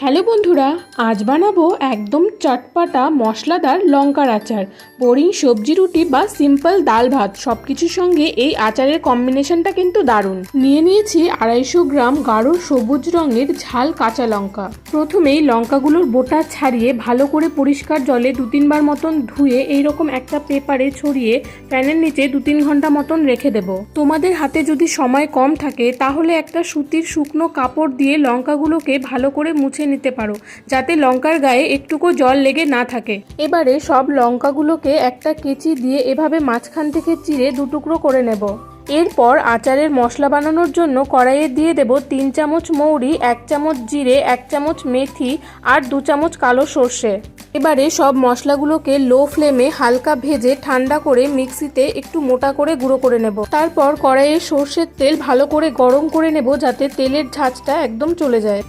Hello বন্ধুরা, আজ বানাবো একদম চটপাটা মশলাদার লঙ্কার আচার। বোরিং সবজি রুটি বা সিম্পল ডাল ভাত সব কিছুর সঙ্গে এই আচারের কম্বিনেশনটা কিন্তু দারুণ। নিয়ে নিয়েছি 250 গ্রাম গাঢ় সবুজ রঙের ঝাল কাঁচা লঙ্কা। প্রথমেই লঙ্কাগুলোর বোটা ছাড়িয়ে ভালো করে পরিষ্কার জলে 2-3 বার মতন ধুয়ে এইরকম একটা পেপারে ছড়িয়ে ফ্যানের নিচে 2-3 ঘন্টা মতন রেখে দেব। তোমাদের হাতে যদি সময় কম থাকে তাহলে একটা সুতির শুকনো কাপড় দিয়ে লঙ্কাগুলোকে ভালো করে মুছে নিতে পারো, যাতে লঙ্কার গায়ে একটুকু জল লেগে না থাকে। এবারে সব লঙ্কাগুলোকে একটা কেচি দিয়ে এভাবে মাঝখান থেকে চিড়ে 2 টুকরো করে নেব। এরপর আচারের মশলা বানানোর জন্য কড়াইয়ে দিয়ে দেব 3 চামচ মৌরি, 1 চামচ জিরে, 1 চামচ মেথি আর 2 চামচ কালো সর্ষে। এবারে সব মশলাগুলোকে লো ফ্লেমে হালকা ভেজে ঠান্ডা করে মিক্সিতে একটু মোটা করে গুঁড়ো করে নেব। তারপর কড়াইয়ে সর্ষের তেল ভালো করে গরম করে নেব, যাতে তেলের ঝাঁঝটা একদম চলে যায়।